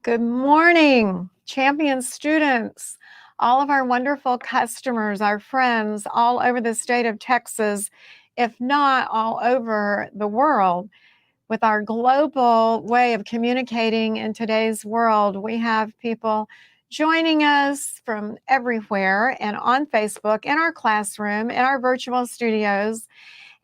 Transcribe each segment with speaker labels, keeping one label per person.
Speaker 1: Good morning, champion students, all of our wonderful customers, our friends all over the state of Texas, if not all over the world. With our global way of communicating in today's world, we have people joining us from everywhere and on Facebook, in our classroom, in our virtual studios.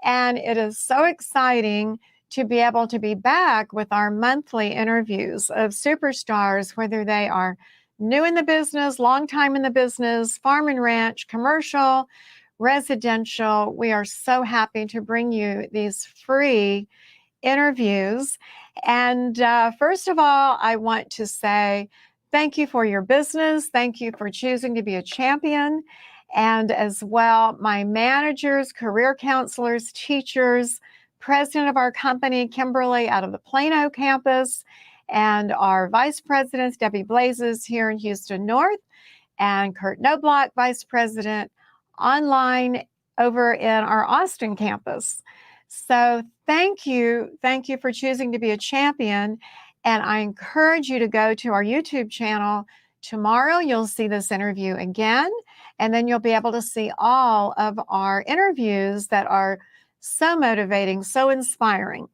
Speaker 1: And it is so exciting to be able to be back with our monthly interviews of superstars, whether they are new in the business, long time in the business, farm and ranch, commercial, residential. We are so happy to bring you these free interviews. And first of all, I want to say thank you for your business. Thank you for choosing to be a champion. And as well, my managers, career counselors, teachers, president of our company, Kimberly, out of the Plano campus, and our vice presidents, Debbie Blazes here in Houston North, and Kurt Knobloch, vice president, online over in our Austin campus. So thank you for choosing to be a champion. And I encourage you to go to our YouTube channel. Tomorrow, you'll see this interview again, and then you'll be able to see all of our interviews that are so motivating, so inspiring.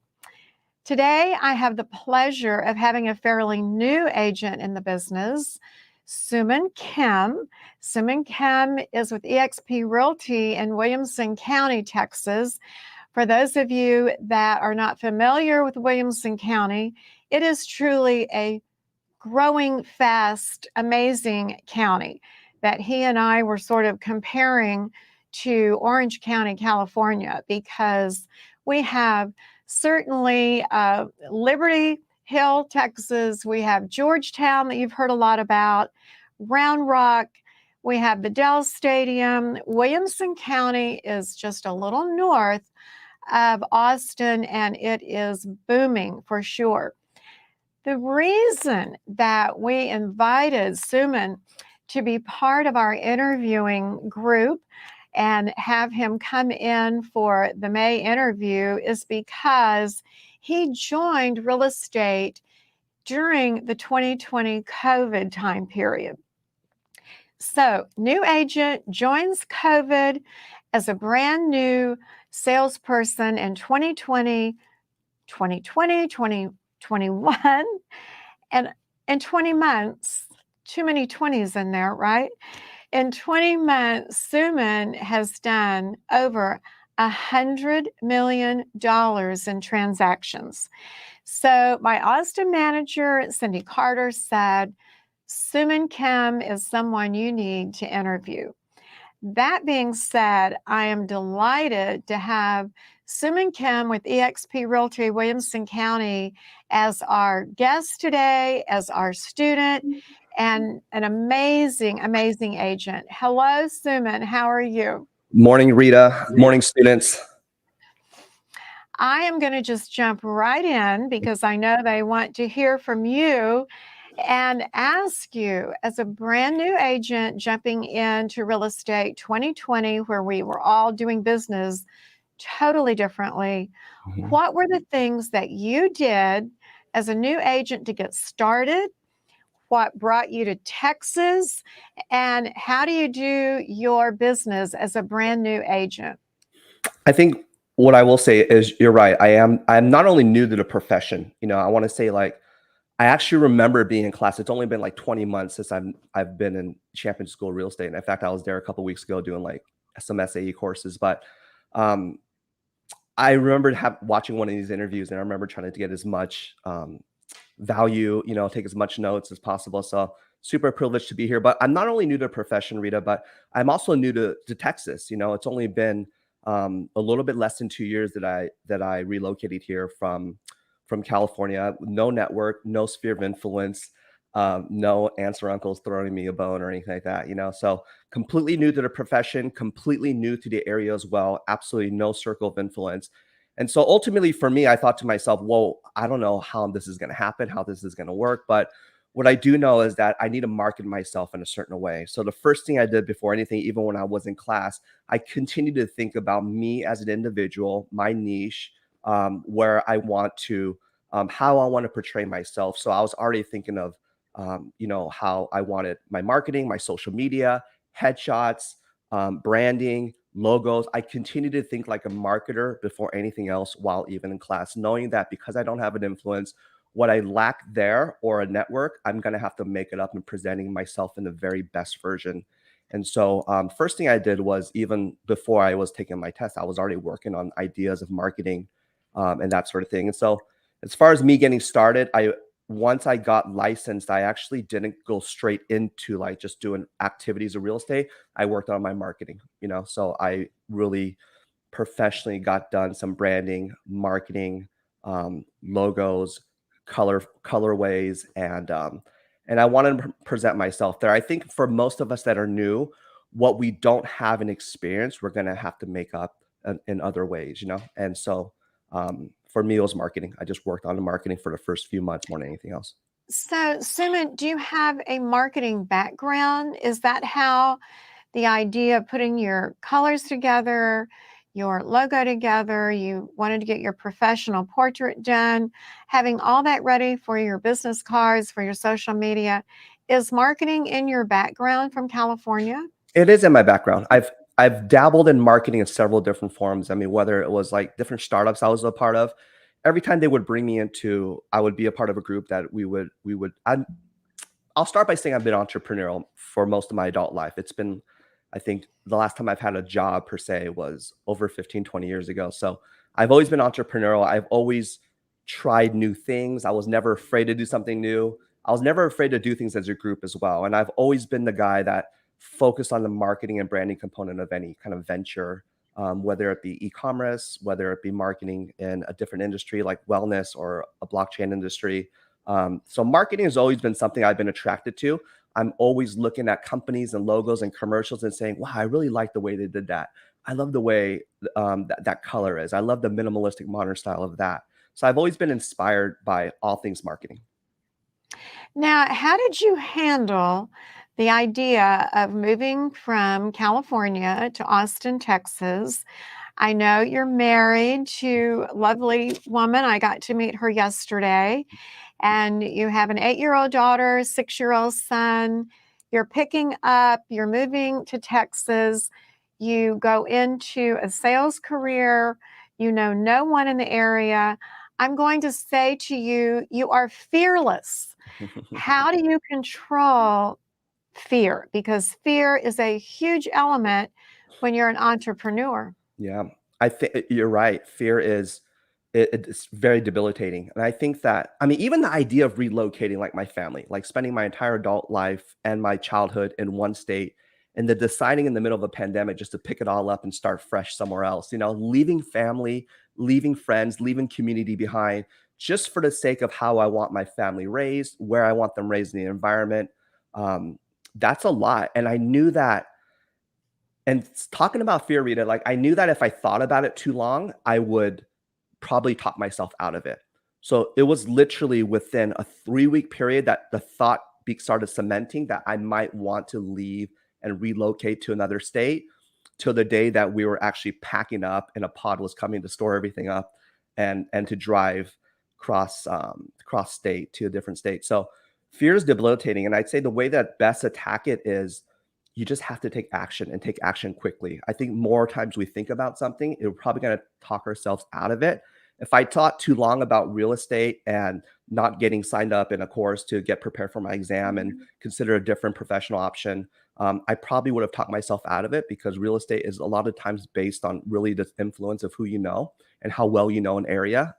Speaker 1: Today, I have the pleasure of having a fairly new agent in the business, Soomin Kim. Soomin Kim is with eXp Realty in Williamson County, Texas. For those of you that are not familiar with Williamson County, it is truly a growing fast, amazing county that he and I were sort of comparing to Orange County, California, because we have certainly Liberty Hill, Texas. We have Georgetown that you've heard a lot about, Round Rock. We have the Dell Stadium. Williamson County is just a little north of Austin, and it is booming for sure. The reason that we invited Soomin to be part of our interviewing group and have him come in for the May interview is because he joined real estate during the 2020 COVID time period. So, new agent joins COVID as a brand new salesperson in 2020, 2021, and in 20 months, too many 20s in there, right? In 20 months, Soomin has done over $100 million in transactions. So my Austin manager, Cindy Carter, said, Soomin Kim is someone you need to interview. That being said, I am delighted to have Soomin Kim with eXp Realty Williamson County as our guest today, as our student, and an amazing, amazing agent. Hello, Soomin. How are you?
Speaker 2: Morning, Rita. Morning, students.
Speaker 1: I am going to just jump right in because I know they want to hear from you and ask you, as a brand new agent jumping into real estate 2020, where we were all doing business totally differently, what were the things that you did as a new agent to get started? What brought you to Texas? And how do you do your business as a brand new agent?
Speaker 2: I think what I will say is you're right. I'm not only new to the profession, I want to say, like, I actually remember being in class. It's only been like 20 months since I've been in Champion School of Real Estate. And in fact, I was there a couple of weeks ago doing like some SAE courses. But I remember watching one of these interviews, and I remember trying to get as much value, take as much notes as possible. So super privileged to be here. But I'm not only new to the profession, Rita, but I'm also new to Texas. It's only been a little bit less than 2 years that I relocated here from California. No network, no sphere of influence, no aunts or uncles throwing me a bone or anything like that, So completely new to the profession, completely new to the area as well. Absolutely no circle of influence. And so ultimately for me, I thought to myself, whoa, I don't know how this is going to happen, how this is going to work. But what I do know is that I need to market myself in a certain way. So the first thing I did before anything, even when I was in class, I continued to think about me as an individual, my niche, where I want to, how I want to portray myself. So I was already thinking of how I wanted my marketing, my social media, headshots, branding, logos. I continue to think like a marketer before anything else while even in class, knowing that because I don't have an influence, what I lack there or a network, I'm going to have to make it up and presenting myself in the very best version. And so, first thing I did was even before I was taking my test, I was already working on ideas of marketing and that sort of thing. And so, as far as me getting started, I once I got licensed, I actually didn't go straight into like just doing activities of real estate. I worked on my marketing, so I really professionally got done some branding, marketing, logos, colorways, and I wanted to present myself there. I think for most of us that are new, what we don't have an experience, we're gonna have to make up in other ways. And so for me, it was marketing. I just worked on the marketing for the first few months more than anything else.
Speaker 1: So, Soomin, do you have a marketing background? Is that how the idea of putting your colors together, your logo together, you wanted to get your professional portrait done, having all that ready for your business cards, for your social media? Is marketing in your background from California?
Speaker 2: It is in my background. I've dabbled in marketing in several different forms. I mean, whether it was like different startups I was a part of, every time they would bring me into, I would be a part of a group that I'll start by saying I've been entrepreneurial for most of my adult life. It's been, I think the last time I've had a job per se was over 15, 20 years ago. So I've always been entrepreneurial. I've always tried new things. I was never afraid to do something new. I was never afraid to do things as a group as well. And I've always been the guy that focused on the marketing and branding component of any kind of venture, whether it be e-commerce, whether it be marketing in a different industry like wellness or a blockchain industry. So marketing has always been something I've been attracted to. I'm always looking at companies and logos and commercials and saying, wow, I really like the way they did that. I love the way that color is. I love the minimalistic modern style of that. So I've always been inspired by all things marketing.
Speaker 1: Now, how did you handle the idea of moving from California to Austin, Texas? I know you're married to a lovely woman. I got to meet her yesterday. And you have an 8-year-old daughter, 6-year-old son. You're moving to Texas. You go into a sales career. You know no one in the area. I'm going to say to you, you are fearless. How do you control fear? Because fear is a huge element when you're an entrepreneur.
Speaker 2: Yeah, I think you're right. Fear is it's very debilitating, and I think that I mean even the idea of relocating, like my family, like spending my entire adult life and my childhood in one state, and then deciding in the middle of a pandemic just to pick it all up and start fresh somewhere else. Leaving family, leaving friends, leaving community behind, just for the sake of how I want my family raised, where I want them raised in the environment. Um, that's a lot, and I knew that and talking about fear, Rita, like I knew that if I thought about it too long, I would probably talk myself out of it. So it was literally within a 3-week period that the thought started cementing that I might want to leave and relocate to another state till the day that we were actually packing up and a pod was coming to store everything up and to drive cross state to a different state. So fear is debilitating. And I'd say the way that best attack it is you just have to take action and take action quickly. I think more times we think about something, we're probably going to talk ourselves out of it. If I thought too long about real estate and not getting signed up in a course to get prepared for my exam and consider a different professional option, I probably would have talked myself out of it because real estate is a lot of times based on really the influence of who you know and how well you know an area.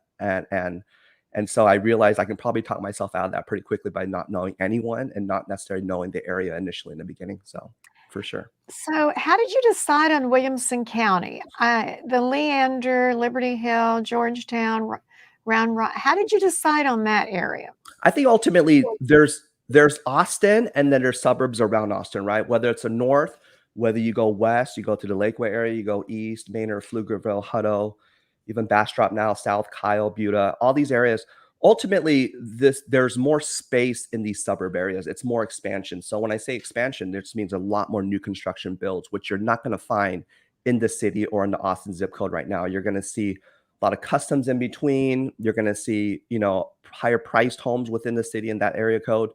Speaker 2: And so I realized I can probably talk myself out of that pretty quickly by not knowing anyone and not necessarily knowing the area initially in the beginning. So for sure.
Speaker 1: So, how did you decide on Williamson County? The Leander, Liberty Hill, Georgetown, Round Rock. How did you decide on that area?
Speaker 2: I think ultimately there's Austin and then there's suburbs around Austin, right? Whether it's a north, whether you go west, you go to the Lakeway area, you go east, Maynard, Pflugerville, Hutto, even Bastrop now, South Kyle, Buda, all these areas. Ultimately, there's more space in these suburb areas. It's more expansion. So when I say expansion, this means a lot more new construction builds, which you're not going to find in the city or in the Austin zip code right now. You're going to see a lot of customs in between. You're going to see, higher priced homes within the city in that area code.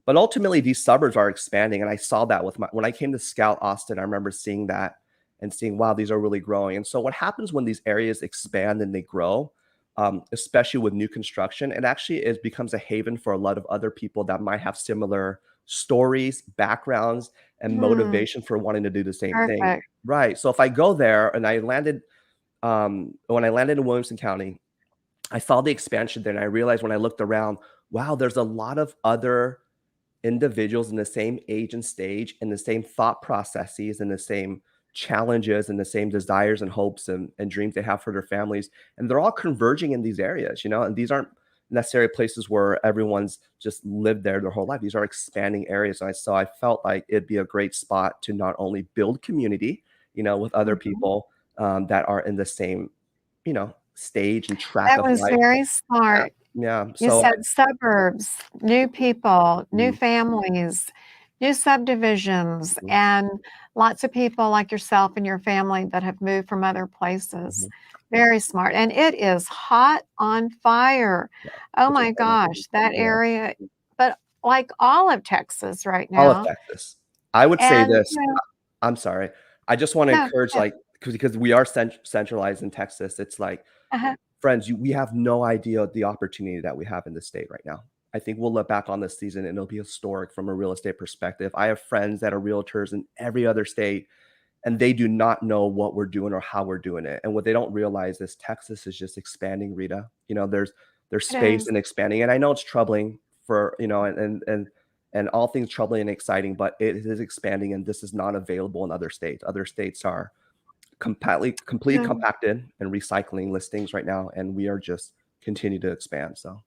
Speaker 2: But ultimately, these suburbs are expanding, and I saw that with when I came to Scout Austin. I remember seeing that and seeing, wow, these are really growing. And so, what happens when these areas expand and they grow, especially with new construction, it actually becomes a haven for a lot of other people that might have similar stories, backgrounds, and
Speaker 1: Hmm,
Speaker 2: motivation for wanting to do the same thing.
Speaker 1: perfect.
Speaker 2: Right. So if I go there and I landed, when I landed in Williamson County, I saw the expansion there, and I realized when I looked around, wow, there's a lot of other individuals in the same age and stage and the same thought processes and the same challenges and the same desires and hopes and dreams they have for their families. And they're all converging in these areas, and these aren't necessarily places where everyone's just lived there their whole life. These are expanding areas. And so I felt like it'd be a great spot to not only build community, with other
Speaker 1: Mhm.
Speaker 2: people that are in the same, stage and track
Speaker 1: That
Speaker 2: of
Speaker 1: was
Speaker 2: life.
Speaker 1: very
Speaker 2: Yeah.
Speaker 1: smart.
Speaker 2: Yeah.
Speaker 1: You
Speaker 2: So,
Speaker 1: said suburbs, new people, new
Speaker 2: mhm,
Speaker 1: families, new subdivisions,
Speaker 2: mhm,
Speaker 1: and lots of people like yourself and your family that have moved from other places.
Speaker 2: mhm.
Speaker 1: Very smart. And it is hot on fire.
Speaker 2: Yeah.
Speaker 1: Oh
Speaker 2: It's
Speaker 1: my
Speaker 2: incredible.
Speaker 1: gosh, that
Speaker 2: Yeah.
Speaker 1: area, but like all of Texas right
Speaker 2: All of
Speaker 1: now.
Speaker 2: Texas. I would say
Speaker 1: And,
Speaker 2: this. I'm sorry. I just wanna
Speaker 1: no,
Speaker 2: encourage,
Speaker 1: yeah,
Speaker 2: like, because we are centralized in Texas, it's like,
Speaker 1: uh-huh,
Speaker 2: friends, we have no idea the opportunity that we have in this state right now. I think we'll look back on this season, and it'll be historic from a real estate perspective. I have friends that are realtors in every other state, and they do not know what we're doing or how we're doing it. And what they don't realize is Texas is just expanding, Rita. There's
Speaker 1: it
Speaker 2: space
Speaker 1: is.
Speaker 2: and expanding. And I know it's troubling for, and all things troubling and exciting, but it is expanding, and this is not available in other states. Other states are completely
Speaker 1: Yeah.
Speaker 2: compacted and recycling listings right now, and we are just continue to expand. So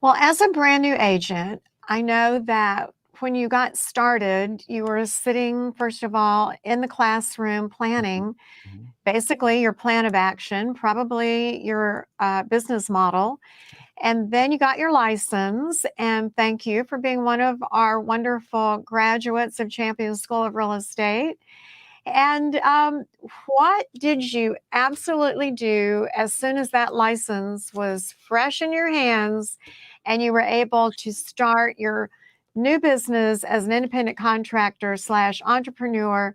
Speaker 1: Well, as a brand new agent, I know that when you got started, you were sitting, first of all, in the classroom
Speaker 2: mhm,
Speaker 1: planning
Speaker 2: mhm.
Speaker 1: basically your plan of action, probably your business model. And then you got your license. And thank you for being one of our wonderful graduates of Champion School of Real Estate. And what did you absolutely do as soon as that license was fresh in your hands and you were able to start your new business as an independent contractor slash entrepreneur?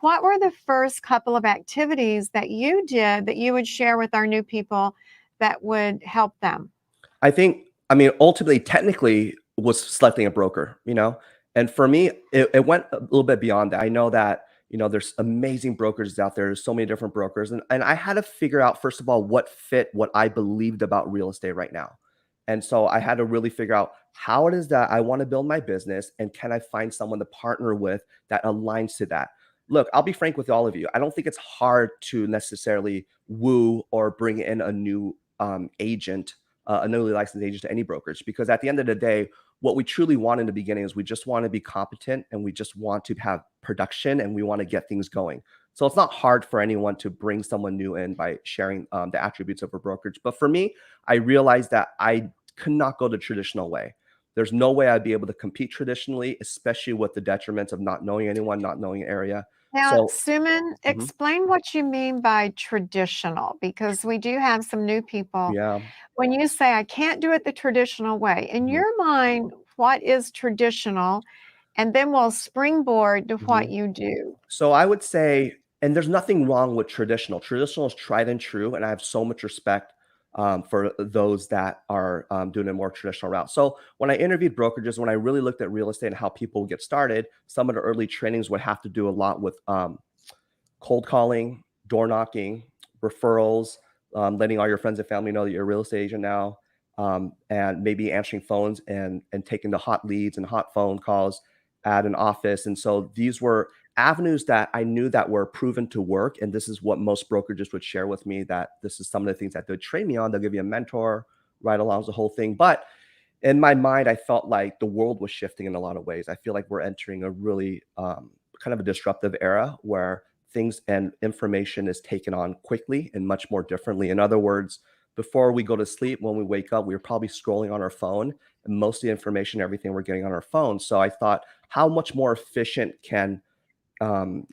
Speaker 1: What were the first couple of activities that you did that you would share with our new people that would help them?
Speaker 2: I mean, ultimately, technically, was selecting a broker, and for me, it went a little bit beyond that. I know that, there's amazing brokers out there. There's so many different brokers. And I had to figure out, first of all, what fit what I believed about real estate right now. And so I had to really figure out how it is that I want to build my business, and can I find someone to partner with that aligns to that. Look, I'll be frank with all of you. I don't think it's hard to necessarily woo or bring in a new agent, a newly licensed agent, to any brokerage, because at the end of the day, what we truly want in the beginning is we just want to be competent, and we just want to have production, and we want to get things going. So it's not hard for anyone to bring someone new in by sharing the attributes of a brokerage. But for me, I realized that I could not go the traditional way. There's no way I'd be able to compete traditionally, especially with the detriments of not knowing anyone, not knowing an area.
Speaker 1: Now,
Speaker 2: So,
Speaker 1: Suman,
Speaker 2: mhm,
Speaker 1: explain what you mean by traditional, because we do have some new people.
Speaker 2: yeah.
Speaker 1: When you say, I can't do it the traditional way, in
Speaker 2: Mhm,
Speaker 1: your mind, what is traditional? And then we'll springboard to what
Speaker 2: mhm.
Speaker 1: you do.
Speaker 2: So I would say, and there's nothing wrong with traditional. Traditional is tried and true, and I have so much respect for those that are doing a more traditional route. So when I interviewed brokerages, when I really looked at real estate and how people get started, some of the early trainings would have to do a lot with cold calling, door knocking, referrals, letting all your friends and family know that you're a real estate agent now, and maybe answering phones and taking the hot leads and hot phone calls at an office. And so these were avenues that I knew that were proven to work. And this is what most brokerages would share with me, that this is some of the things that they'd train me on. They'll give you a mentor, right along the whole thing. But in my mind, I felt like the world was shifting in a lot of ways. I feel like we're entering a really kind of a disruptive era where things and information is taken on quickly and much more differently. In other words, before we go to sleep, when we wake up, we're probably scrolling on our phone, and most of the information, everything we're getting on our phone. So I thought, how much more efficient um,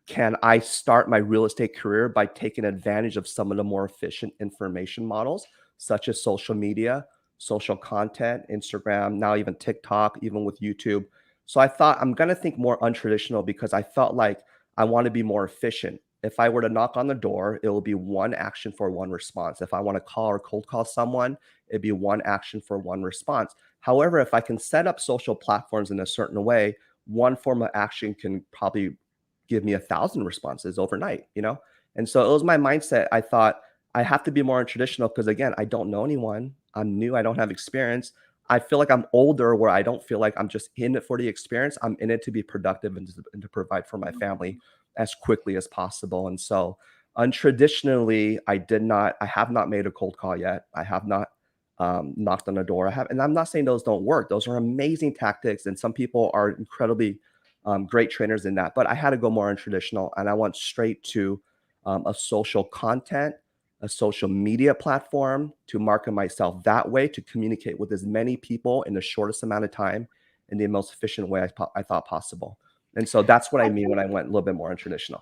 Speaker 2: can I start my real estate career by taking advantage of some of the more efficient information models, such as social media, social content, Instagram, now even TikTok, even with YouTube. So I thought I'm gonna think more untraditional because I felt like I want to be more efficient. If I were to knock on the door, it will be one action for one response. If I want to call or cold call someone, it'd be one action for one response. However, if I can set up social platforms in a certain way, one form of action can probably give me 1,000 responses overnight, you know? And so it was my mindset. I thought I have to be more traditional because again, I don't know anyone. I'm new. I don't have experience. I feel like I'm older where I don't feel like I'm just in it for the experience. I'm in it to be productive and to provide for my family as quickly as possible. And so untraditionally, I have not made a cold call yet. I have not knocked on a door. And I'm not saying those don't work. Those are amazing tactics. And some people are incredibly great trainers in that. But I had to go more untraditional and I went straight to a social content, a social media platform to market myself that way to communicate with as many people in the shortest amount of time in the most efficient way I thought possible. And so that's what I
Speaker 1: I
Speaker 2: mean
Speaker 1: think
Speaker 2: when I went a little bit more untraditional.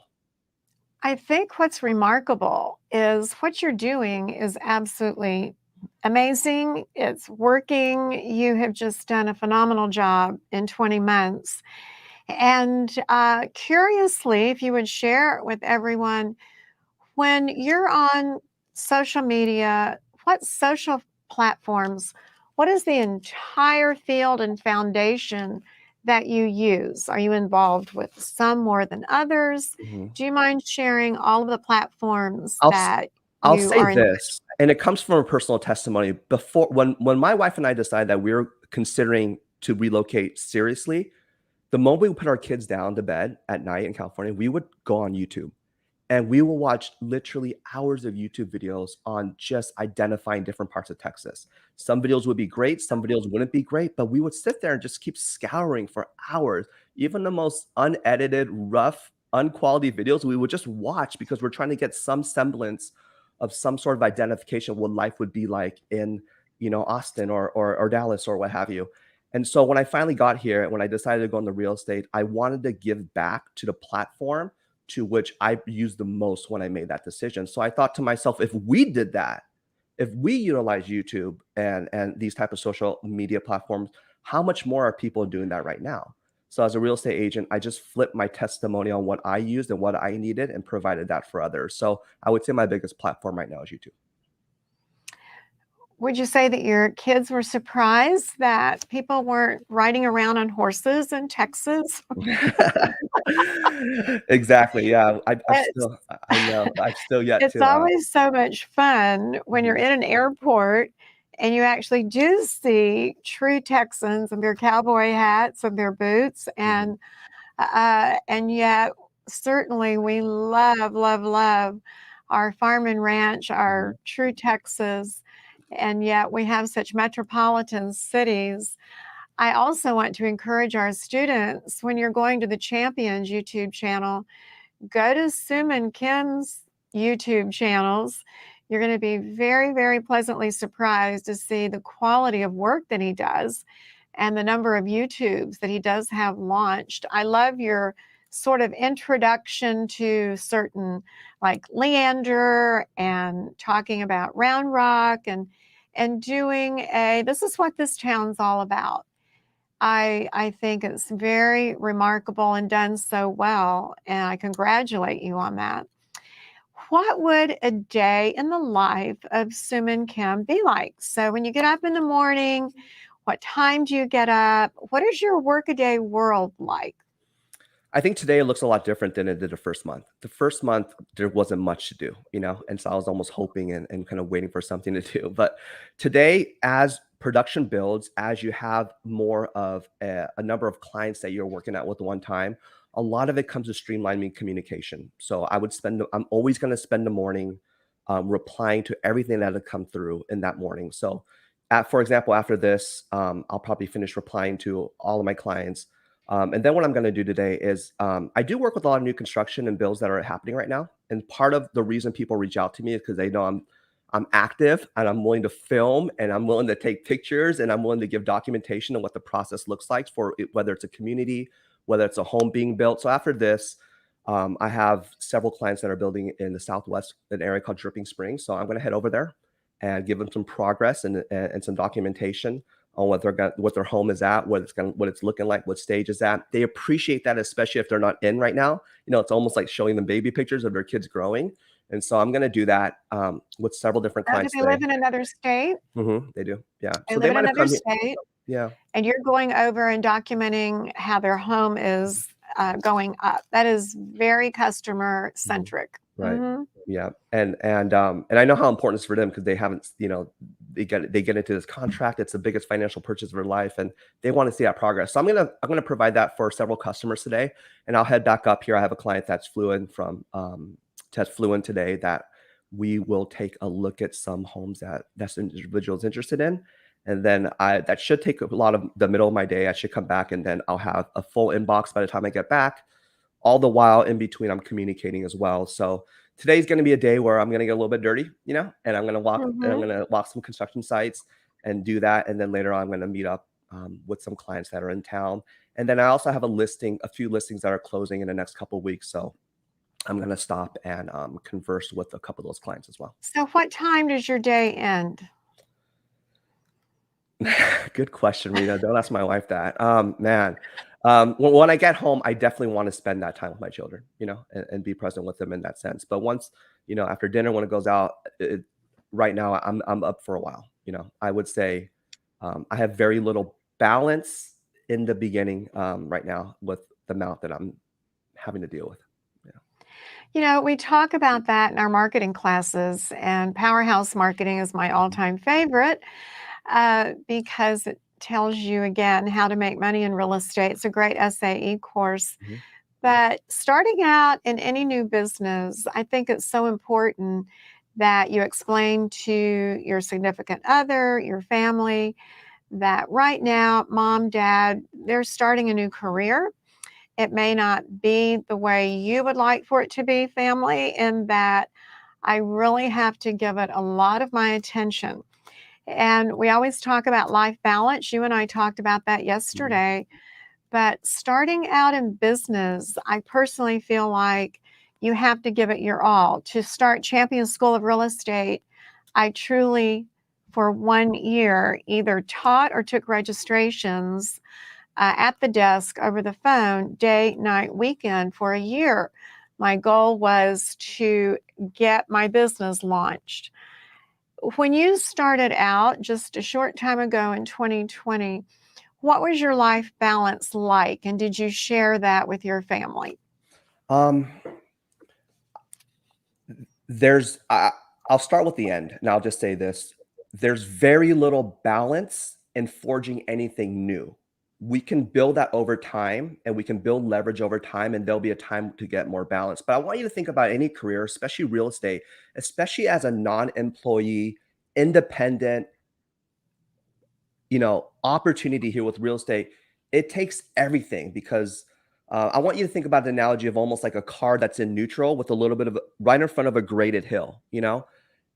Speaker 1: I think what's remarkable is what you're doing is absolutely amazing. It's working. You have just done a phenomenal job in 20 months. And curiously, if you would share with everyone, when you're on social media, what social platforms, what is the entire field and foundation that you use? Are you involved with some more than others?
Speaker 2: Mhm.
Speaker 1: Do you mind sharing all of the platforms
Speaker 2: I'll s
Speaker 1: that
Speaker 2: I'll
Speaker 1: you
Speaker 2: say
Speaker 1: are in?
Speaker 2: this, and it comes from a personal testimony. Before when my wife and I decided that we were considering to relocate seriously, the moment we put our kids down to bed at night in California, we would go on YouTube. And we will watch literally hours of YouTube videos on just identifying different parts of Texas. Some videos would be great, some videos wouldn't be great, but we would sit there and just keep scouring for hours. Even the most unedited, rough, unquality videos, we would just watch because we're trying to get some semblance of some sort of identification of what life would be like in, Austin or Dallas or what have you. And so when I finally got here, when I decided to go into real estate, I wanted to give back to the platform to which I used the most when I made that decision. So I thought to myself, if we did that, if we utilize YouTube and these type of social media platforms, how much more are people doing that right now? So as a real estate agent, I just flipped my testimony on what I used and what I needed and provided that for others. So I would say my biggest platform right now is YouTube.
Speaker 1: Would you say that your kids were surprised that people weren't riding around on horses in Texas?
Speaker 2: Exactly. Yeah. I've
Speaker 1: It's
Speaker 2: still, I know, I've still yet
Speaker 1: It's
Speaker 2: to,
Speaker 1: always so much fun when you're
Speaker 2: mhm,
Speaker 1: in an airport and you actually do see true Texans in their cowboy hats and their boots,
Speaker 2: mhm,
Speaker 1: and yet certainly we love, love, love our farm and ranch,
Speaker 2: mhm,
Speaker 1: our true Texas, and yet we have such metropolitan cities. I also want to encourage our students when you're going to the Champions YouTube channel, go to Soomin Kim's YouTube channels. You're going to be very, very pleasantly surprised to see the quality of work that he does and the number of YouTubes that he does have launched. I love your sort of introduction to certain like Leander and talking about Round Rock and doing a this is what this town's all about. I think it's very remarkable and done so well, and I congratulate you on that. What would a day in the life of Suman Kim be like? So when you get up in the morning, what time do you get up? What is your workaday world like?
Speaker 2: I think today it looks a lot different than it did the first month. The first month, there wasn't much to do, and so I was almost hoping and kind of waiting for something to do. But today, as production builds, as you have more of a number of clients that you're working at with one time, a lot of it comes to streamlining communication. So I'm always going to spend the morning replying to everything that had come through in that morning. So, for example, after this, I'll probably finish replying to all of my clients and then what I'm going to do today is I do work with a lot of new construction and builds that are happening right now. And part of the reason people reach out to me is because they know I'm active and I'm willing to film and I'm willing to take pictures and I'm willing to give documentation on what the process looks like for it, whether it's a community, whether it's a home being built. So after this, I have several clients that are building in the Southwest, an area called Dripping Springs. So I'm going to head over there and give them some progress and some documentation on what their home is at, what it's looking like, what stage it's at. They appreciate that, especially if they're not in right now. It's almost like showing them baby pictures of their kids growing. And so I'm going to do that with several different
Speaker 1: Oh, do
Speaker 2: clients
Speaker 1: they
Speaker 2: today.
Speaker 1: live in another state?
Speaker 2: They do, yeah.
Speaker 1: They
Speaker 2: So
Speaker 1: live
Speaker 2: they
Speaker 1: in
Speaker 2: might have
Speaker 1: another
Speaker 2: come here.
Speaker 1: state,
Speaker 2: Yeah.
Speaker 1: and you're going over and documenting how their home is going up. That is very customer centric.
Speaker 2: Right. Yeah. And I know how important it's for them because they haven't, they get into this contract. It's the biggest financial purchase of their life, and they want to see that progress. So I'm gonna provide that for several customers today, and I'll head back up here. I have a client that's flew in today that we will take a look at some homes that individual is interested in. And then that should take a lot of the middle of my day. I should come back, and then I'll have a full inbox by the time I get back. All the while in between, I'm communicating as well. So today's going to be a day where I'm going to get a little bit dirty, and I'm going to walk some construction sites and do that. And then later on, I'm going to meet up with some clients that are in town. And then I also have a few listings that are closing in the next couple of weeks. So I'm going to stop and converse with a couple of those clients as well.
Speaker 1: So what time does your day end?
Speaker 2: Good question, Rita. Don't ask my wife that. Man, when I get home, I definitely want to spend that time with my children, and be present with them in that sense. But once, after dinner, when it goes out, right now I'm up for a while. I would say I have very little balance in the beginning right now with the amount that I'm having to deal with.
Speaker 1: We talk about that in our marketing classes, and Powerhouse Marketing is my all-time favorite because it tells you again how to make money in real estate. It's a great SAE course. But starting out in any new business, I think it's so important that you explain to your significant other, your family, that right now, mom, dad, they're starting a new career. It may not be the way you would like for it to be, family, in that I really have to give it a lot of my attention. And we always talk about life balance. You and I talked about that yesterday. But starting out in business, I personally feel like you have to give it your all. To start Champion School of Real Estate, I truly, for 1 year, either taught or took registrations at the desk over the phone, day, night, weekend for a year. My goal was to get my business launched. When you started out just a short time ago in 2020, what was your life balance like? And did you share that with your family?
Speaker 2: I'll start with the end, and I'll just say this. There's very little balance in forging anything new. We can build that over time, and we can build leverage over time, and there'll be a time to get more balance. But I want you to think about any career, especially real estate, especially as a non-employee, independent, opportunity here with real estate. It takes everything because I want you to think about the analogy of almost like a car that's in neutral with a little bit of right in front of a graded hill,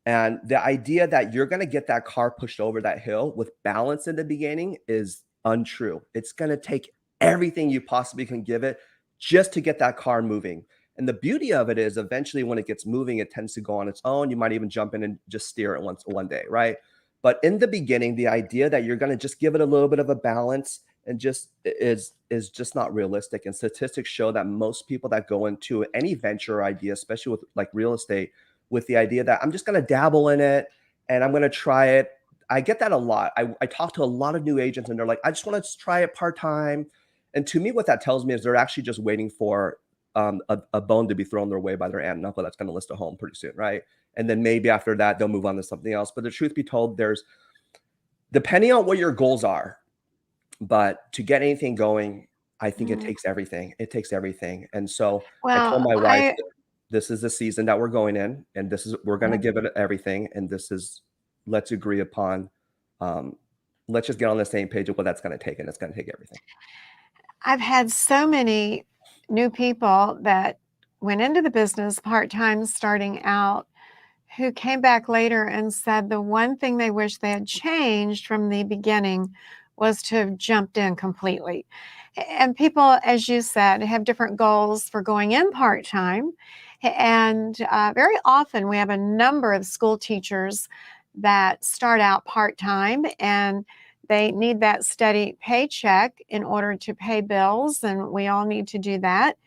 Speaker 2: and the idea that you're going to get that car pushed over that hill with balance in the beginning is untrue. It's going to take everything you possibly can give it just to get that car moving. And the beauty of it is eventually when it gets moving, it tends to go on its own. You might even jump in and just steer it one day, right? But in the beginning, the idea that you're going to just give it a little bit of a balance and just is just not realistic. And statistics show that most people that go into any venture idea, especially with like real estate, with the idea that I'm just going to dabble in it and I'm going to try it. I get that a lot. I talk to a lot of new agents and they're like, I just want to try it part-time. And to me, what that tells me is they're actually just waiting for a bone to be thrown their way by their aunt and uncle that's going to list a home pretty soon, right? And then maybe after that, they'll move on to something else. But the truth be told, depending on what your goals are, but to get anything going, I think it takes everything. It takes everything. And so I told my wife, this is the season that we're going in, and we're going to give it everything. And let's agree upon, let's just get on the same page of what that's going to take. And it's going to take everything.
Speaker 1: I've had so many new people that went into the business part-time starting out who came back later and said the one thing they wish they had changed from the beginning was to have jumped in completely. And people, as you said, have different goals for going in part-time. And very often we have a number of school teachers that start out part-time and they need that steady paycheck in order to pay bills, and we all need to do that.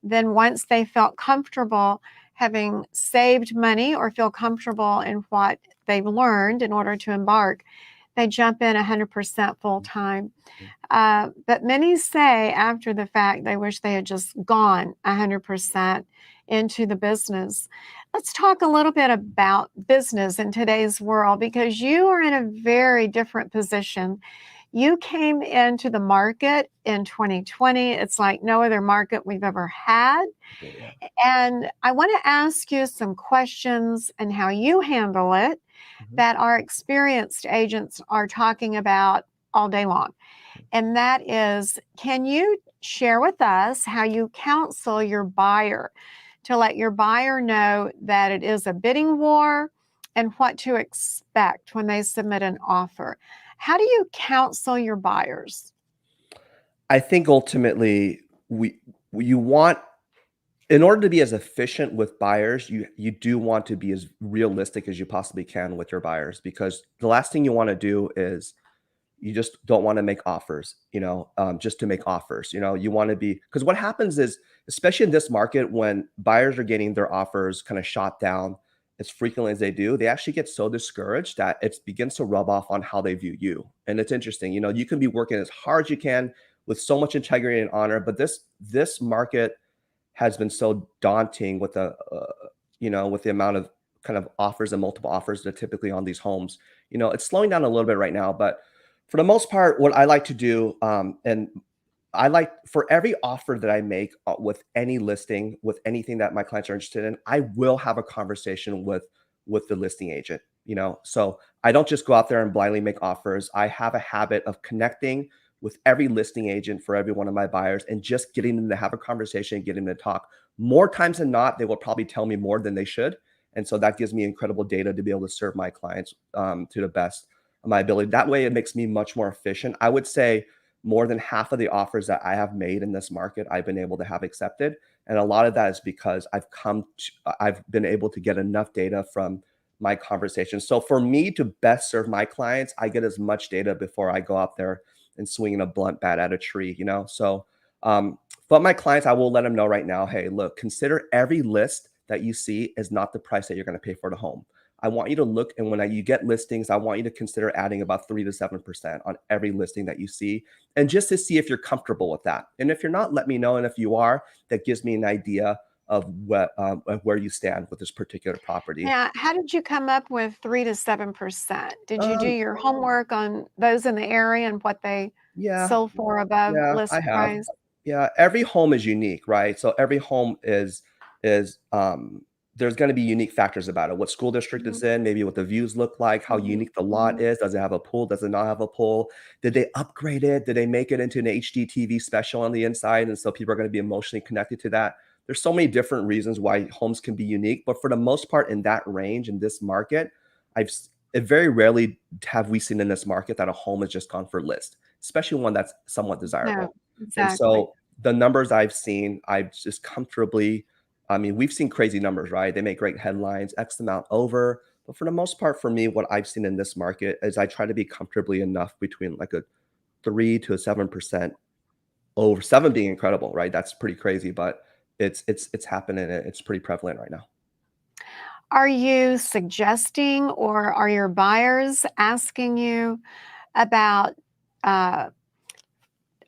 Speaker 1: Then once they felt comfortable having saved money or feel comfortable in what they've learned in order to embark, they jump in 100% full time. But many say after the fact they wish they had just gone 100% into the business. Let's talk a little bit about business in today's world, because you are in a very different position. You came into the market in 2020. It's like no other market we've ever had.
Speaker 2: Yeah.
Speaker 1: And I want to ask you some questions and how you handle it
Speaker 2: Mhm.
Speaker 1: that our experienced agents are talking about all day long. And that is, can you share with us how you counsel your buyer to let your buyer know that it is a bidding war and what to expect when they submit an offer? How do you counsel your buyers?
Speaker 2: I think ultimately you want, in order to be as efficient with buyers, you do want to be as realistic as you possibly can with your buyers, because the last thing you want to do is you just don't want to make offers, just to make offers. You want to be, because what happens is, especially in this market, when buyers are getting their offers kind of shot down as frequently as they do, they actually get so discouraged that it begins to rub off on how they view you. And it's interesting, you can be working as hard as you can with so much integrity and honor, but this market has been so daunting with with the amount of kind of offers and multiple offers that are typically on these homes. It's slowing down a little bit right now, but for the most part, what I like to do, and I like, for every offer that I make with any listing, with anything that my clients are interested in, I will have a conversation with the listing agent. So I don't just go out there and blindly make offers. I have a habit of connecting with every listing agent for every one of my buyers and just getting them to have a conversation, getting them to talk. More times than not, they will probably tell me more than they should. And so that gives me incredible data to be able to serve my clients to the best of my ability. That way, it makes me much more efficient. I would say more than half of the offers that I have made in this market, I've been able to have accepted. And a lot of that is because I've been able to get enough data from my conversations. So for me to best serve my clients, I get as much data before I go out there and swinging a blunt bat at a tree. So, but my clients, I will let them know right now, hey, look, consider every list that you see is not the price that you're going to pay for the home. I want you to look, and when you get listings, I want you to consider adding about 3 to 7% on every listing that you see, and just to see if you're comfortable with that. And if you're not, let me know. And if you are, that gives me an idea of of where you stand with this particular property.
Speaker 1: Now, how did you come up with 3 to 7%? Did you do
Speaker 2: Um,
Speaker 1: your homework on those in the area and what they
Speaker 2: yeah,
Speaker 1: sold for above
Speaker 2: yeah, I
Speaker 1: list
Speaker 2: have.
Speaker 1: price?
Speaker 2: Yeah, every home is unique, right? So every home is there's going to be unique factors about it. What school district
Speaker 1: Mhm,
Speaker 2: it's in, maybe what the views look like, how
Speaker 1: mhm,
Speaker 2: unique the lot
Speaker 1: mhm.
Speaker 2: is. Does it have a pool? Does it not have a pool? Did they upgrade it? Did they make it into an HD TV special on the inside? And so people are going to be emotionally connected to that. There's so many different reasons why homes can be unique, but for the most part, in that range, in this market, it very rarely have we seen in this market that a home has just gone for list, especially one that's somewhat
Speaker 1: No,
Speaker 2: desirable. And
Speaker 1: exactly.
Speaker 2: so the numbers I've seen, I've just comfortably, I mean, we've seen crazy numbers, right? They make great headlines, X amount over. But for the most part, for me, what I've seen in this market is I try to be comfortably enough between like a 3 to 7% over, seven being incredible, right? That's pretty crazy, but it's happening. It's pretty prevalent right now.
Speaker 1: Are you suggesting, or are your buyers asking you about uh,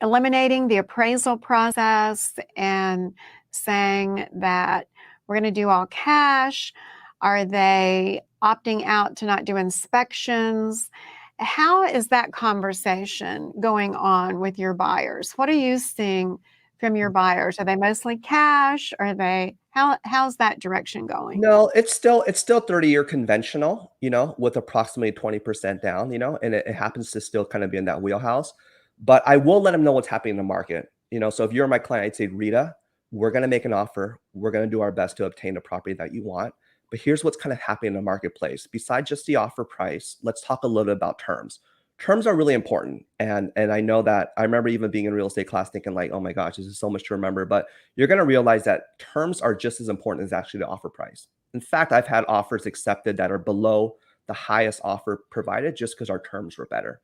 Speaker 1: eliminating the appraisal process and saying that we're going to do all cash? Are they opting out to not do inspections? How is that conversation going on with your buyers? What are you seeing from your buyers? Are they mostly cash? Are they how's that direction going?
Speaker 2: No, it's still 30-year conventional, with approximately 20% down, and it happens to still kind of be in that wheelhouse. But I will let them know what's happening in the market. So if you're my client, I'd say, Rita, we're going to make an offer. We're going to do our best to obtain a property that you want. But here's what's kind of happening in the marketplace. Besides just the offer price, let's talk a little bit about terms. Terms are really important. And I know that I remember even being in real estate class thinking like, oh my gosh, this is so much to remember. But you're going to realize that terms are just as important as actually the offer price. In fact, I've had offers accepted that are below the highest offer provided just because our terms were better.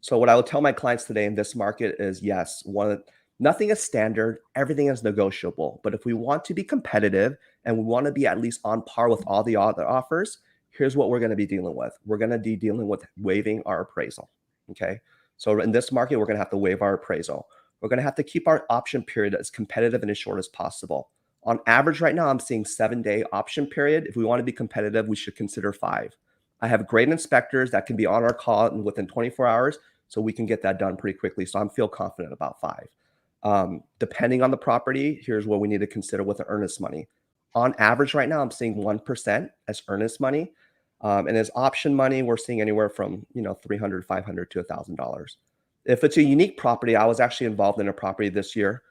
Speaker 2: So what I would tell my clients today in this market is yes, nothing is standard, everything is negotiable. But if we want to be competitive and we want to be at least on par with all the other offers, here's what we're going to be dealing with. We're going to be dealing with waiving our appraisal. Okay. So in this market, we're going to have to waive our appraisal. We're going to have to keep our option period as competitive and as short as possible. On average, right now, I'm seeing 7-day option period. If we want to be competitive, we should consider 5. I have great inspectors that can be on our call and within 24 hours, so we can get that done pretty quickly. So I'm feel confident about 5. Depending on the property, here's what we need to consider with the earnest money. On average, right now, I'm seeing 1% as earnest money. And as option money, we're seeing anywhere from $300, $500 to $1,000. If it's a unique property, I was actually involved in a property this year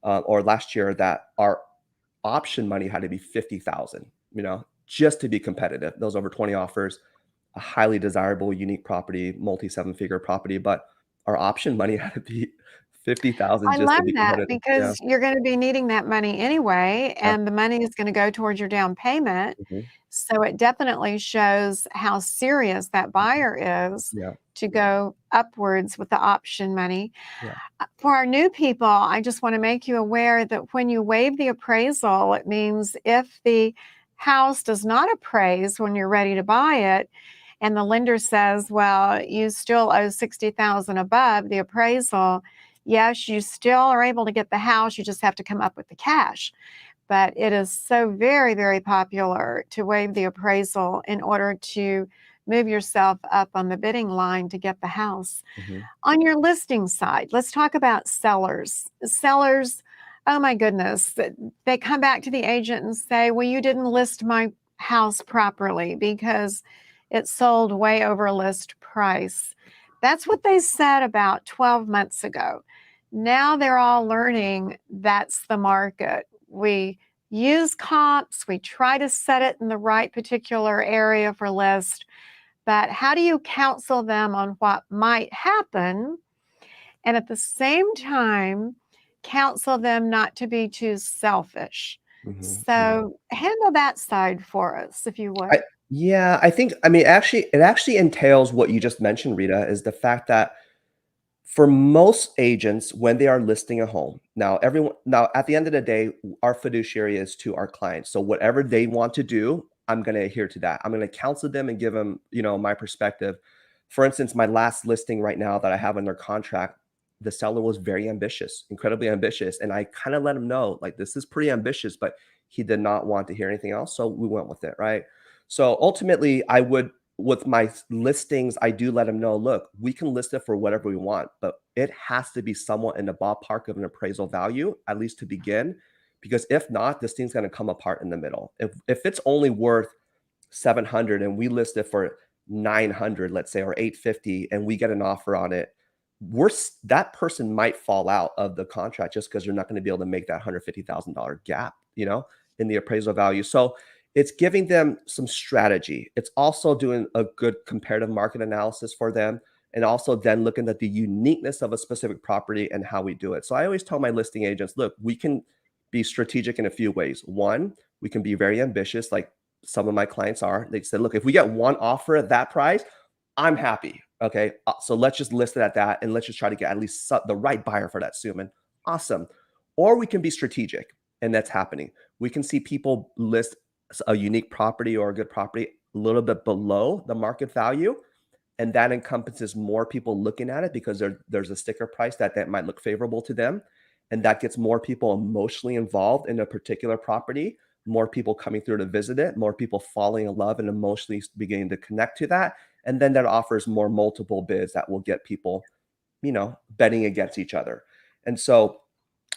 Speaker 2: or last year that our option money had to be 50,000, just to be competitive. Those over 20 offers, a highly desirable, unique property, multi-7-figure property, but our option money had to be 50,000
Speaker 1: I
Speaker 2: just to
Speaker 1: love
Speaker 2: be
Speaker 1: that
Speaker 2: competitive. Yeah.
Speaker 1: because you're going to be needing that money anyway,
Speaker 2: Yep.
Speaker 1: and the money is going to go towards your down payment.
Speaker 2: Mhm.
Speaker 1: So it definitely shows how serious that buyer is
Speaker 2: Yeah.
Speaker 1: to go upwards with the option money.
Speaker 2: Yeah.
Speaker 1: For our new people, I just want to make you aware that when you waive the appraisal, it means if the house does not appraise when you're ready to buy it, and the lender says, well, you still owe 60,000 above the appraisal, yes, you still are able to get the house, you just have to come up with the cash. But it is so very, very popular to waive the appraisal in order to move yourself up on the bidding line to get the house.
Speaker 2: Mhm.
Speaker 1: On your listing side, let's talk about sellers. Sellers, oh my goodness, they come back to the agent and say, well, you didn't list my house properly because it sold way over list price. That's what they said about 12 months ago. Now they're all learning that's the market. We use comps, we try to set it in the right particular area for list, but how do you counsel them on what might happen and at the same time counsel them not to be too selfish?
Speaker 2: Mhm. Yeah.
Speaker 1: So handle that side for us, if you would.
Speaker 2: Actually, it actually entails what you just mentioned, Rita, is the fact that for most agents, when they are listing a home, now at the end of the day, our fiduciary is to our clients. So whatever they want to do, I'm going to adhere to that. I'm going to counsel them and give them, my perspective. For instance, my last listing right now that I have under contract, the seller was very ambitious, incredibly ambitious, and I kind of let him know like this is pretty ambitious, but he did not want to hear anything else, so we went with it, right? So ultimately, I would with my listings, I do let them know, look, we can list it for whatever we want, but it has to be somewhat in the ballpark of an appraisal value, at least to begin. Because if not, this thing's going to come apart in the middle. If it's only worth 700 and we list it for 900, let's say, or 850, and we get an offer on it, that person might fall out of the contract just because you're not going to be able to make that $150,000 gap, in the appraisal value. So it's giving them some strategy. It's also doing a good comparative market analysis for them, and also then looking at the uniqueness of a specific property and how we do it. So I always tell my listing agents, look, we can be strategic in a few ways. One, we can be very ambitious, like some of my clients are. They said, look, if we get one offer at that price, I'm happy. Okay. So let's just list it at that and let's just try to get at least the right buyer for that Soomin. Awesome. Or we can be strategic, and that's happening. We can see people list a unique property or a good property a little bit below the market value, and that encompasses more people looking at it because there's a sticker price that might look favorable to them, and that gets more people emotionally involved in a particular property, more people coming through to visit it, more people falling in love and emotionally beginning to connect to that, and then that offers more multiple bids that will get people betting against each other. And so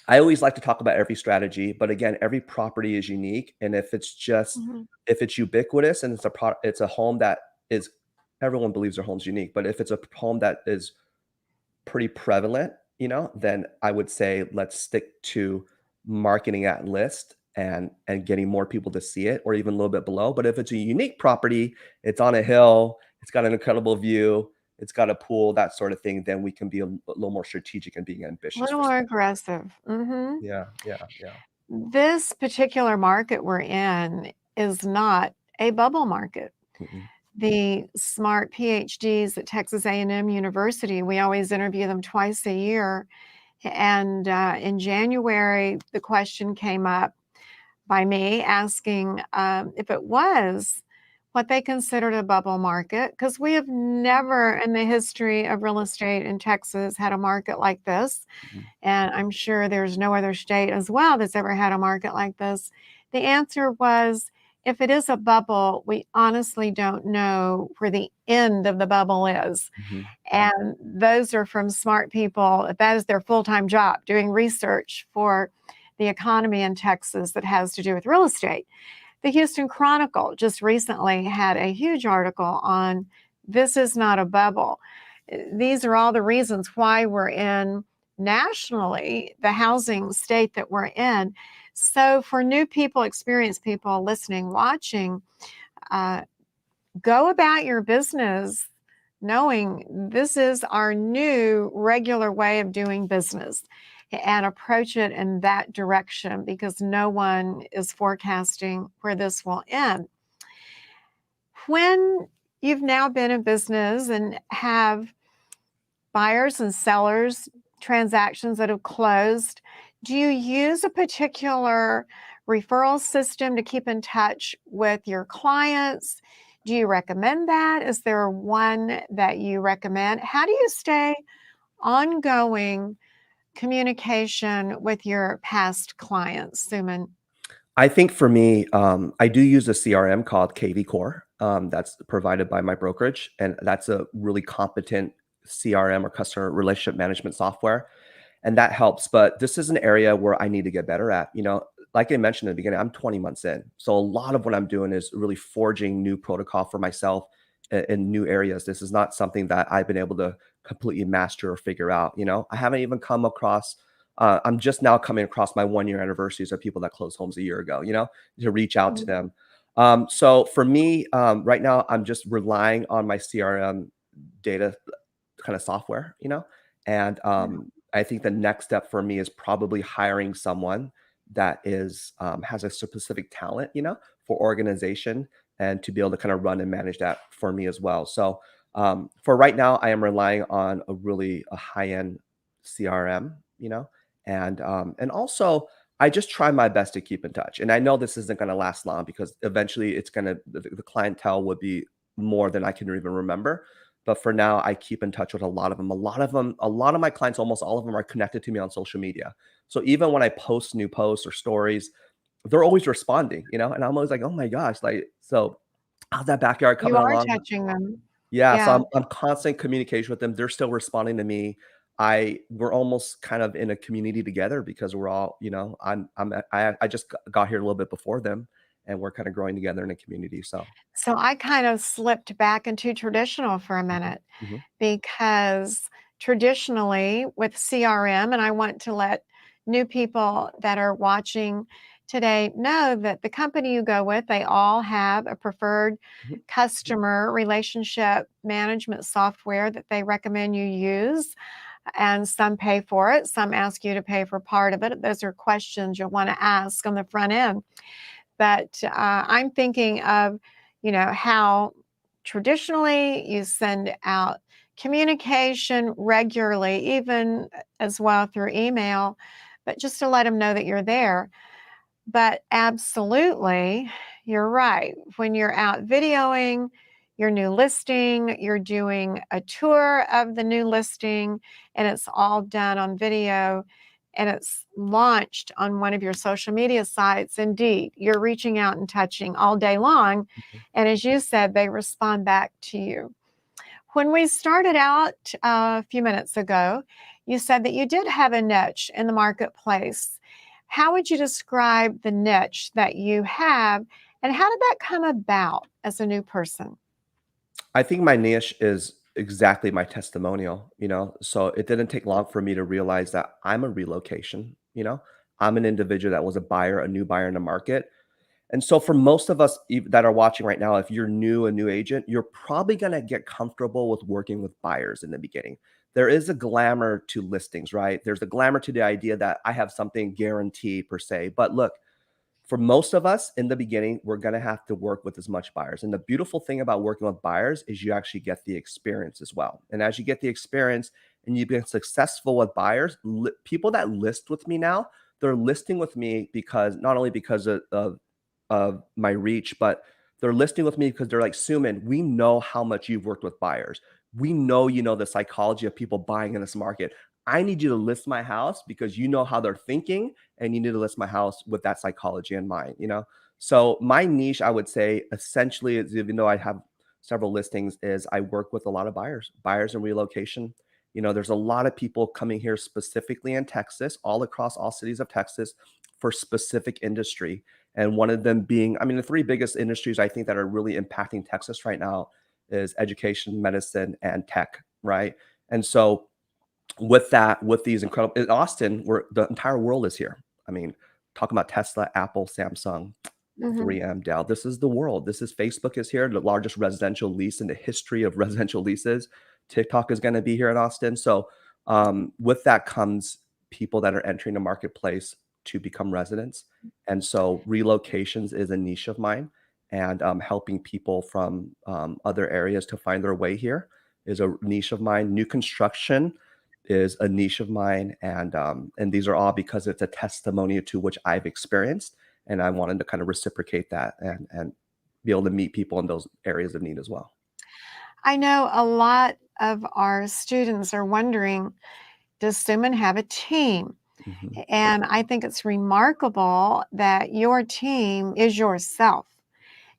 Speaker 2: I always like to talk about every strategy, but again, every property is unique. And
Speaker 1: Mhm.
Speaker 2: if it's ubiquitous and it's a home that is everyone believes their home's unique, but if it's a home that is pretty prevalent, then I would say let's stick to marketing at list and getting more people to see it or even a little bit below. But if it's a unique property, it's on a hill, it's got an incredible view, it's got a pool, that sort of thing, then we can be a little more strategic and being
Speaker 1: A
Speaker 2: ambitious
Speaker 1: little
Speaker 2: for
Speaker 1: more
Speaker 2: stuff.
Speaker 1: aggressive.
Speaker 2: Yeah, yeah, yeah.
Speaker 1: This particular market we're in is not a bubble market.
Speaker 2: Mm-mm.
Speaker 1: the smart PhDs at Texas A&M University. We always interview them twice a year. And in January, the question came up by me asking if it was what they considered a bubble market, because we have never in the history of real estate in Texas had a market like this.
Speaker 2: Mhm.
Speaker 1: And I'm sure there's no other state as well that's ever had a market like this. The answer was, if it is a bubble, we honestly don't know where the end of the bubble is.
Speaker 2: Mhm.
Speaker 1: And those are from smart people. That is their full-time job, doing research for the economy in Texas that has to do with real estate. The Houston Chronicle just recently had a huge article on this is not a bubble. These are all the reasons why we're in nationally the housing state that we're in. So for new people, experienced people listening, watching, uh, go about your business knowing this is our new regular way of doing business and approach it in that direction because no one is forecasting where this will end. When you've now been in business and have buyers and sellers, transactions that have closed, do you use a particular referral system to keep in touch with your clients? Do you recommend that? Is there one that you recommend? How do you stay ongoing communication with your past clients, Soomin?
Speaker 2: I think for me, I do use a CRM called KV Core, that's provided by my brokerage, and that's a really competent CRM or customer relationship management software, and that helps. But this is an area where I need to get better at. Like I mentioned in the beginning, I'm 20 months in, so a lot of what I'm doing is really forging new protocol for myself in new areas. This is not something that I've been able to completely master or figure out. I haven't even come across I'm just now coming across my 1 year anniversaries of people that closed homes a year ago, to reach out to
Speaker 1: Mhm.
Speaker 2: them. So for me, right now, I'm just relying on my CRM data kind of software, and I think the next step for me is probably hiring someone that has a specific talent, for organization and to be able to kind of run and manage that for me as well. So for right now, I am relying on a high end CRM, and also I just try my best to keep in touch. And I know this isn't going to last long because eventually the clientele would be more than I can even remember. But for now, I keep in touch with a lot of them. A lot of my clients, almost all of them, are connected to me on social media. So even when I post new posts or stories, they're always responding, and I'm always like, oh my gosh, like, so how's that backyard
Speaker 1: You
Speaker 2: coming
Speaker 1: are
Speaker 2: along?
Speaker 1: touching them.
Speaker 2: Yeah, so
Speaker 1: Yeah.
Speaker 2: I'm constant communication with them. They're still responding to me. We're almost kind of in a community together because we're all, I just got here a little bit before them, and we're kind of growing together in a community. So
Speaker 1: So I kind of slipped back into traditional for a
Speaker 2: mhm,
Speaker 1: minute
Speaker 2: mhm,
Speaker 1: because traditionally with CRM, and I want to let new people that are watching today know that the company you go with, they all have a preferred
Speaker 2: mhm,
Speaker 1: customer relationship management software that they recommend you use. And some pay for it, some ask you to pay for part of it. Those are questions you'll want to ask on the front end. But I'm thinking of, how traditionally you send out communication regularly, even as well through email, but just to let them know that you're there. But absolutely, you're right. When you're out videoing your new listing, you're doing a tour of the new listing, and it's all done on video and it's launched on one of your social media sites. Indeed, you're reaching out and touching all day long.
Speaker 2: mhm.
Speaker 1: And as you said, they respond back to you. When we started out a few minutes ago, you said that you did have a niche in the marketplace. How would you describe the niche that you have, and how did that come about as a new person?
Speaker 2: I think my niche is exactly my testimonial, so it didn't take long for me to realize that I'm a relocation, I'm an individual that was a new buyer in the market. And so for most of us that are watching right now, if you're a new agent, you're probably going to get comfortable with working with buyers in the beginning. There is a glamour to listings, right? There's a glamour to the idea that I have something guaranteed per se. But look, for most of us in the beginning, we're going to have to work with as much buyers. And the beautiful thing about working with buyers is you actually get the experience as well. And as you get the experience and you get successful with buyers, people that list with me now, they're listing with me because not only because of my reach, but they're listing with me because they're like, Soomin, we know how much you've worked with buyers. We know you know the psychology of people buying in this market. I need you to list my house because you know how they're thinking, and you need to list my house with that psychology in mind, you know? So my niche, I would say, essentially, is, even though I have several listings, is I work with a lot of buyers and relocation. You know, there's a lot of people coming here specifically in Texas, all across all cities of Texas, for specific industry. And one of them being, I mean, the three biggest industries I think that are really impacting Texas right now is education, medicine, and tech, right? And so with that, with these incredible in Austin, where the entire world is here. I mean, talking about Tesla, Apple, Samsung,
Speaker 1: Mhm.
Speaker 2: 3M, Dell. This is the world. This is Facebook is here, the largest residential lease in the history of residential leases. TikTok is going to be here in Austin. So with that comes people that are entering the marketplace to become residents. And so relocations is a niche of mine, and helping people from other areas to find their way here is a niche of mine. New construction is a niche of mine, and these are all because it's a testimony to which I've experienced, and I wanted to kind of reciprocate that and be able to meet people in those areas of need as well.
Speaker 1: I know a lot of our students are wondering, does Soomin have a team?
Speaker 2: Mhm.
Speaker 1: And I think it's remarkable that your team is yourself.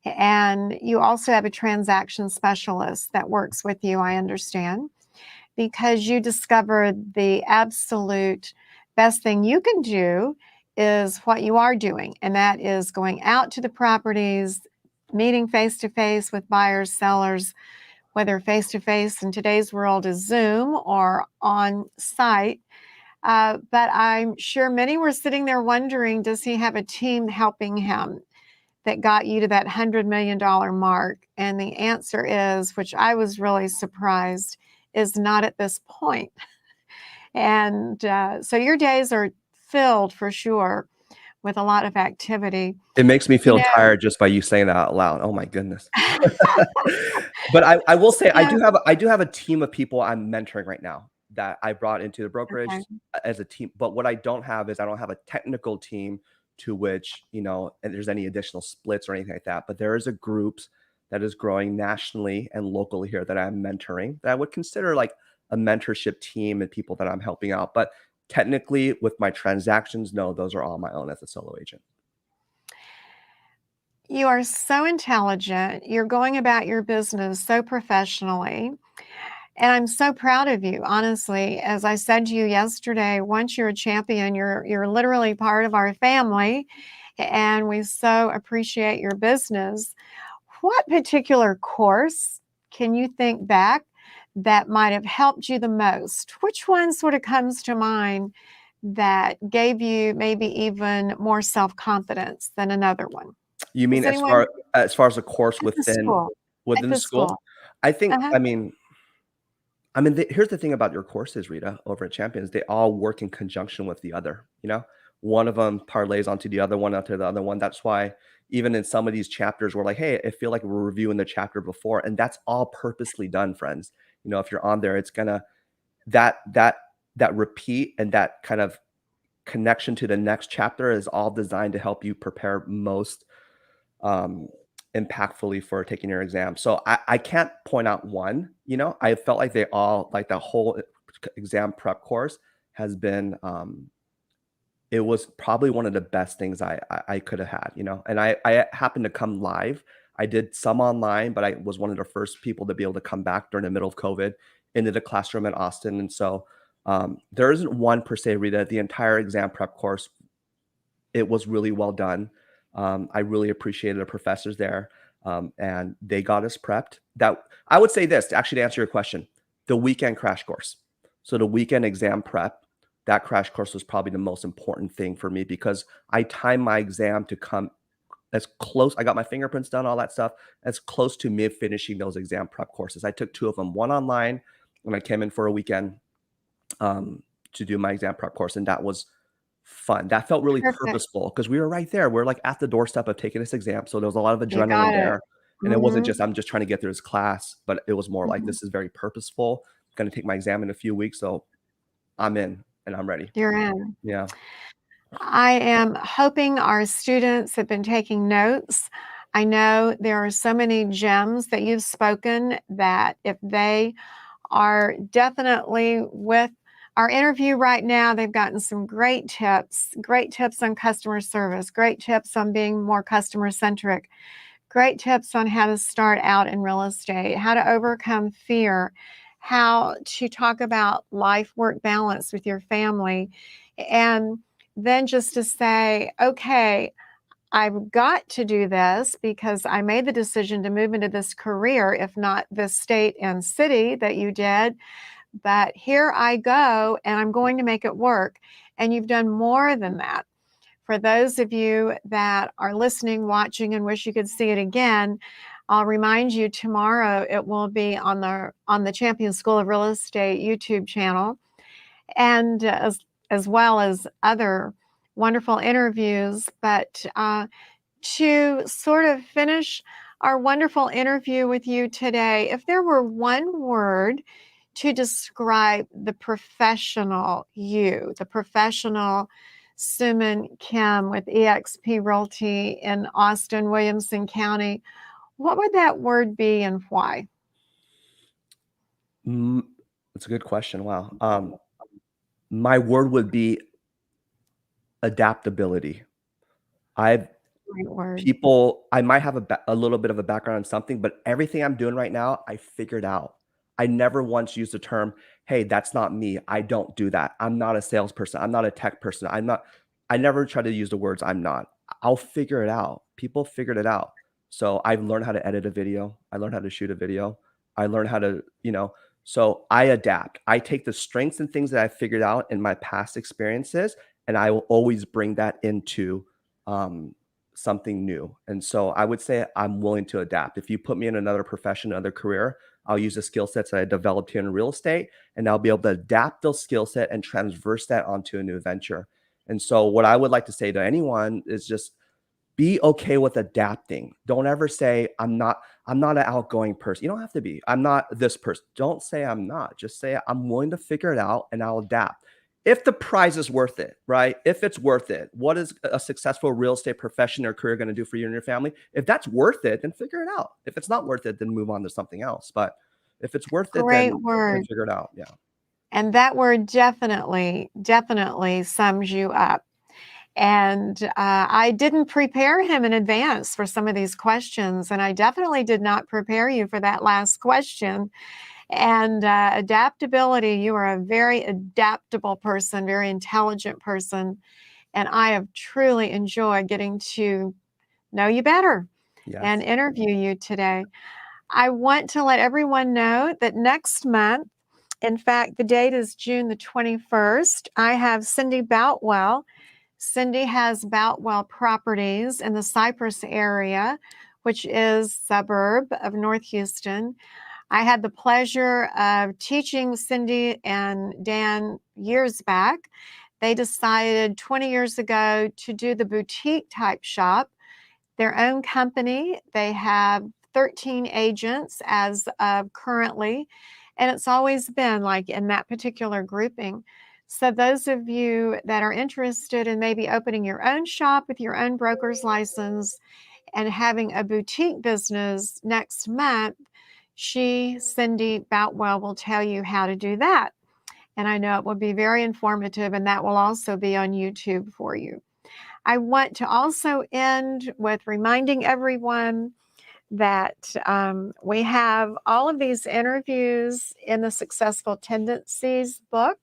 Speaker 1: And you also have a transaction specialist that works with you, I understand, because you discovered the absolute best thing you can do is what you are doing, and that is going out to the properties, meeting face to face with buyers, sellers, whether face to face in today's world is Zoom or on site. But I'm sure many were sitting there wondering, does he have a team helping him that got you to that $100 million mark? And the answer is, which I was really surprised, is not at this point. And so your days are filled for sure with a lot of activity.
Speaker 2: It makes me
Speaker 1: You
Speaker 2: feel
Speaker 1: know,
Speaker 2: tired just by you saying that out loud. Oh my goodness. But I will say
Speaker 1: you know,
Speaker 2: I do have a team of people I'm mentoring right now that I brought into the brokerage
Speaker 1: okay.
Speaker 2: as a team. But what I don't have is I don't have a technical team to which, you know, and there's any additional splits or anything like that. But there is a groups that is growing nationally and locally here that I'm mentoring that I would consider like a mentorship team and people that I'm helping out. But technically with my transactions, no, those are all my own as a solo agent.
Speaker 1: You are so intelligent. You're going about your business so professionally. And I'm so proud of you, honestly. As I said to you yesterday, once you're a champion, you're literally part of our family, and we so appreciate your business. What particular course can you think back that might have helped you the most? Which one sort of comes to mind that gave you maybe even more self-confidence than another one?
Speaker 2: You
Speaker 1: Does
Speaker 2: mean
Speaker 1: anyone
Speaker 2: as far as a course
Speaker 1: at the school? At
Speaker 2: within the
Speaker 1: the
Speaker 2: school?
Speaker 1: school.
Speaker 2: I think,
Speaker 1: Uh-huh.
Speaker 2: I mean, here's the thing about your courses, Rita, over at Champions, they all work in conjunction with the other, you know? One of them parlays onto the other one, onto the other one. That's why even in some of these chapters, we're like, hey, I feel like we're reviewing the chapter before. And that's all purposely done, friends. You know, if you're on there, it's gonna that that that repeat and that kind of connection to the next chapter is all designed to help you prepare most um, impactfully for taking your exam. So I can't point out one, you know, I felt like they all, like the whole exam prep course has been, it was probably one of the best things I could have had, you know, and I happened to come live. I did some online, but I was one of the first people to be able to come back during the middle of COVID into the classroom in Austin. And so there isn't one per se, Rita. The entire exam prep course, it was really well done. I really appreciated the professors there, and they got us prepped. That I would say this actually to answer your question: the weekend crash course. So the weekend exam prep, that crash course was probably the most important thing for me because I timed my exam to come as close. I got my fingerprints done, all that stuff, as close to me finishing those exam prep courses. I took two of them, one online when I came in for a weekend um, to do my exam prep course, and that was fun. That felt really
Speaker 1: Perfect.
Speaker 2: purposeful because we were right there. We're like at the doorstep of taking this exam. So there was a lot of
Speaker 1: You
Speaker 2: adrenaline
Speaker 1: got it.
Speaker 2: there. And it wasn't
Speaker 1: Mhm,
Speaker 2: just, I'm just trying to get through this class, but it was more like,
Speaker 1: mhm.
Speaker 2: this is very purposeful. I'm going to take my exam in a few weeks. So I'm in and I'm ready.
Speaker 1: You're in.
Speaker 2: Yeah.
Speaker 1: I am hoping our students have been taking notes. I know there are so many gems that you've spoken that if they are definitely with our interview right now, they've gotten some great tips on customer service, great tips on being more customer centric, great tips on how to start out in real estate, how to overcome fear, how to talk about life work balance with your family. And then just to say, okay, I've got to do this because I made the decision to move into this career, if not this state and city that you did. But here I go, and I'm going to make it work. And you've done more than that. For those of you that are listening, watching, and wish you could see it again, I'll remind you tomorrow it will be on the Champion School of Real Estate YouTube channel, and as well as other wonderful interviews. But to sort of finish our wonderful interview with you today, if there were one word to describe the professional you, the professional Soomin Kim with eXp Realty in Austin, Williamson County, what would that word be and why?
Speaker 2: Mm, that's a good question. Wow. My word would be adaptability. I've
Speaker 1: Great word.
Speaker 2: People, I might have a little bit of a background in something, but everything I'm doing right now, I figured out. I never once used the term, "Hey, that's not me. I don't do that. I'm not a salesperson. I'm not a tech person. I never try to use the words I'm not. I'll figure it out. People figured it out. So I've learned how to edit a video. I learned how to shoot a video. I learned how to, so I adapt. I take the strengths and things that I figured out in my past experiences, and I will always bring that into um, something new. And so I would say I'm willing to adapt. If you put me in another profession, another career, I'll use the skill sets that I developed here in real estate, and I'll be able to adapt those skill set and transverse that onto a new venture. And so what I would like to say to anyone is just be okay with adapting. Don't ever say I'm not an outgoing person. You don't have to be. I'm not this person. Don't say I'm not. Just say I'm willing to figure it out and I'll adapt. If the prize is worth it, right? If it's worth it, what is a successful real estate profession or career going to do for you and your family? If that's worth it, then figure it out. If it's not worth it, then move on to something else. But if it's worth it,
Speaker 1: Great
Speaker 2: then
Speaker 1: word.
Speaker 2: figure it out. Yeah.
Speaker 1: And that word definitely sums you up. And I didn't prepare him in advance for some of these questions. And I definitely did not prepare you for that last question. And adaptability, you are a very adaptable person, very intelligent person. And I have truly enjoyed getting to know you better and
Speaker 2: Yes.
Speaker 1: interview you today. I want to let everyone know that next month, in fact, the date is June the 21st, I have Cindy Boutwell. Cindy has Boutwell Properties in the Cypress area, which is suburb of North Houston. I had the pleasure of teaching Cindy and Dan years back. They decided 20 years ago to do the boutique type shop, their own company. They have 13 agents as of currently, and it's always been like in that particular grouping. So those of you that are interested in maybe opening your own shop with your own broker's license and having a boutique business next month, Cindy Boutwell, will tell you how to do that. And I know it will be very informative, and that will also be on YouTube for you. I want to also end with reminding everyone that we have all of these interviews in the Successful Tendencies book.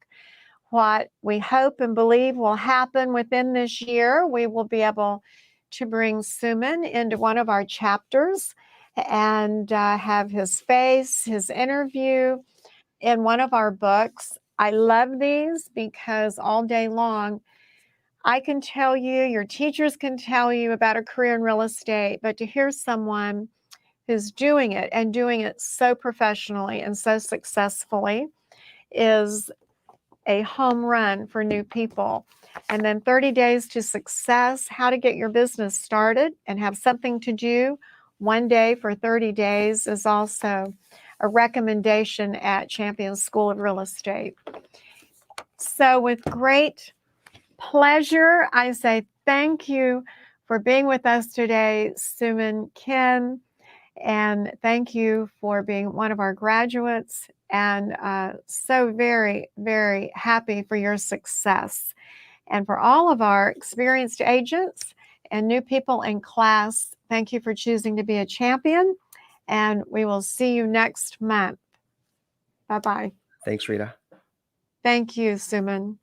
Speaker 1: What we hope and believe will happen within this year, we will be able to bring Soomin into one of our chapters and have his face, his interview in one of our books. I love these because all day long, I can tell you, your teachers can tell you about a career in real estate, but to hear someone who's doing it and doing it so professionally and so successfully is a home run for new people. And then 30 days to success, how to get your business started and have something to do 1 day for 30 days is also a recommendation at Champion School of Real Estate. So with great pleasure, I say thank you for being with us today, Soomin Ken, and thank you for being one of our graduates, and so very, very happy for your success. And for all of our experienced agents and new people in class, thank you for choosing to be a champion, and we will see you next month. Bye-bye.
Speaker 2: Thanks, Rita.
Speaker 1: Thank you, Soomin.